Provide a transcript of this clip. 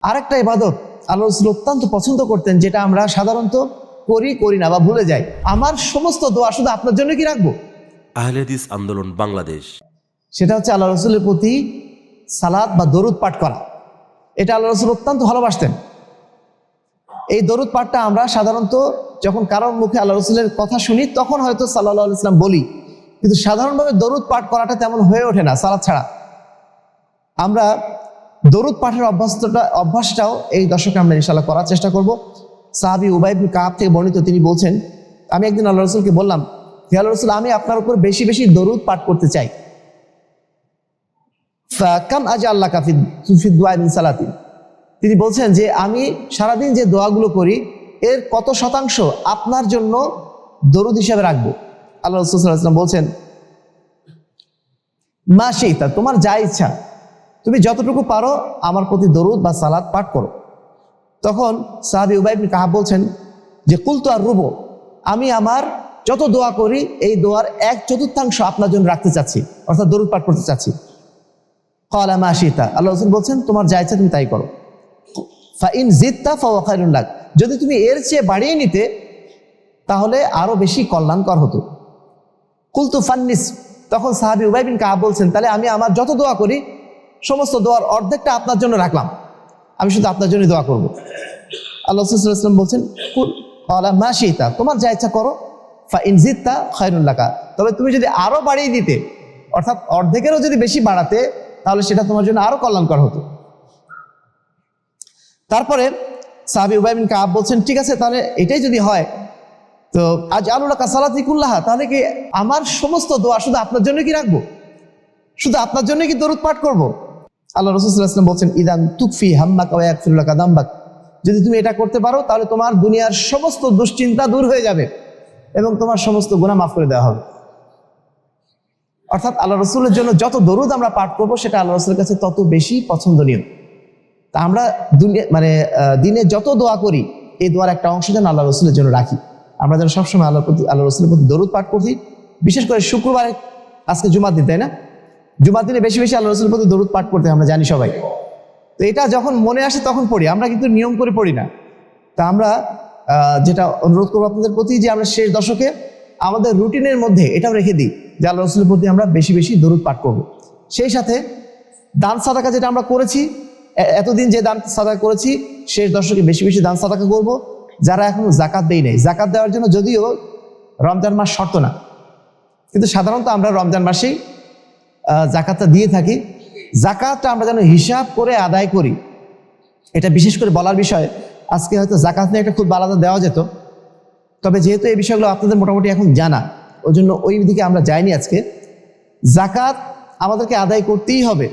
আরেকটা ইবাদত আল্লাহ রাসূল অত্যন্ত পছন্দ করতেন, যেটা আমরা সাধারণত করি না বা ভুলে যাই। আমার সমস্ত দোয়া শুধু আপনার জন্য কি রাখবো? আহলে হাদিস আন্দোলন বাংলাদেশ। সেটা হচ্ছে আল্লাহ রাসূলের প্রতি সালাত বা দরুদ পাঠ করা। এটা আল্লাহ রাসূল অত্যন্ত ভালোবাসতেন। এই দরুদ পাঠটা আমরা সাধারণত যখন কারোর মুখে আল্লাহ রাসূলের কথা শুনি তখন হয়তো সাল্লাল্লাহু আলাইহি ওয়াসাল্লাম বলি, কিন্তু সাধারণভাবে দরুদ পাঠ করাটা তেমন হয়ে ওঠে না সালাত ছাড়া। আমরা দরুদ পাঠের অভ্যাসটাও এই দশকে আমরা ইনশাআল্লাহ করার চেষ্টা করব। সাহাবী উবাই ইবনে কাব থেকে বর্ণিত, তিনি বলছেন, আমি একদিন আল্লাহ রাসূলকে বললাম, হে আল্লাহ রাসূল, আমি আপনার উপর বেশি বেশি দরুদ পাঠ করতে চাই। ফাকাম আজআল্লাকা ফি দুআ মিন সালাতি, তিনি বলছেন যে আমি সারাদিন যে দোয়াগুলো করি এর কত শতাংশ আপনার জন্য দরুদ হিসাবে রাখবো? আল্লাহ রাসূল সাল্লাল্লাহু আলাইহি ওয়াসাল্লাম বলছেন, মা শিতা, তোমার যা ইচ্ছা, তুমি যতটুকু পারো আমার প্রতি দরুদ বা সালাত পাঠ করো। তখন সাহাবী উবাই ইবনে কাব বলছেন যে কুলতু আর রুবো, আমি আমার যত দোয়া করি এই দোয়ার 1/4 আপনার জন্য রাখতে চাচ্ছি, অর্থাৎ দরুদ পাঠ করতে চাচ্ছি। ক্বালা মা শিতা, আল্লাহ রাসূল বলছেন তোমার যা ইচ্ছা তুমি তাই করো। ফাইন জিদতা ফাহুয়া খায়রুন লাক, যদি তুমি এর চেয়ে বাড়িয়ে নিতে তাহলে আরো বেশি কল্যাণকর হতো। কুলতু ফান্নিস, তখন সাহাবী উবাই বিন কাব বলছেন, তাহলে আমি আমার যত দোয়া করি সমস্ত দোয়ার অর্ধেকটা আপনার জন্য রাখলাম, আমি শুধু আপনার জন্য দোয়া করব। আল্লাহ রাসূল সাল্লাল্লাহু আলাইহি ওয়াসাল্লাম বলছেন, ক্বালা মা শিতা, তোমার যা ইচ্ছা করো। ফাইন জিদতা খায়রুন লাকা, তবে তুমি যদি আরো বাড়িয়ে দিতে, অর্থাৎ অর্ধেকেরও যদি বেশি বাড়াতে, তাহলে সেটা তোমার জন্য আরো কল্যাণকর হতো। তারপরে সাহাবী উবাই বিন কাব বলছেন, ঠিক আছে, তাহলে এটাই যদি হয় তো আজআলুলাকা সালাতি কুল্লাহা, তাহলে কি আমার সমস্ত দোয়া শুধু আপনার জন্য কি রাখবো? শুধু আপনার জন্য কি দরুদ পাঠ করব? আল্লাহ রাসূল সাল্লাল্লাহু আলাইহি ওয়াসাল্লাম বলছেন, ইদান তুকফি হাম্মাকা ওয়া ইয়াগফিরু লাকা যামবাক, যদি তুমি এটা করতে পারো তাহলে তোমার দুনিয়ার সমস্ত দুশ্চিন্তা দূর হয়ে যাবে এবং তোমার সমস্ত গুনাহ মাফ করে দেওয়া হবে। অর্থাৎ আল্লাহ রাসূলের জন্য যত দরুদ আমরা পাঠ করব সেটা আল্লাহ রাসূলের কাছে তত বেশি পছন্দনীয়। তা আমরা দিনে যত দোয়া করি এই দোয়ার একটা অংশ যেন আল্লাহ রাসূলের জন্য রাখি। আমরা যেন সবসময় আল্লাহ রাসূলের প্রতি দরুদ পাঠ করছি, বিশেষ করে শুক্রবারে, আজকে জুমার দিন, তাই না? জুমার দিনে বেশি বেশি আল্লাহ রাসূলের প্রতি দরুদ পাঠ করতে আমরা জানি সবাই। তো এটা যখন মনে আসে তখন পড়ি, আমরা কিন্তু নিয়ম করে পড়ি না। তা আমরা যেটা অনুরোধ করবো আপনাদের প্রতি, যে আমরা শেষ দশকে আমাদের রুটিনের মধ্যে এটাও রেখে দিই যে আল্লাহ রাসূলের প্রতি আমরা বেশি বেশি দরুদ পাঠ করব। সেই সাথে দান সাদাকা যেটা আমরা করেছি এতদিন, যে দান সাদাকা করেছি, শেষ দশকে বেশি বেশি দান সাদাকা করব। যারা এখনো জাকাত দেই নাই, জাকাত দেওয়ার জন্য যদিও রমজান মাস শর্ত না, কিন্তু সাধারণত আমরা রমজান মাসেই জাকাতটা দিয়ে থাকি। জাকাতটা আমরা যেন হিসাব করে আদায় করি, এটা বিশেষ করে বলার বিষয়। আজকে হয়তো জাকাত নিয়ে একটা খুব আলাদা দেওয়া যেত, তবে যেহেতু এই বিষয়গুলো আপনাদের মোটামুটি এখন জানা, ওই জন্য ওই দিকে আমরা যাইনি আজকে। জাকাত আমাদেরকে আদায় করতেই হবে।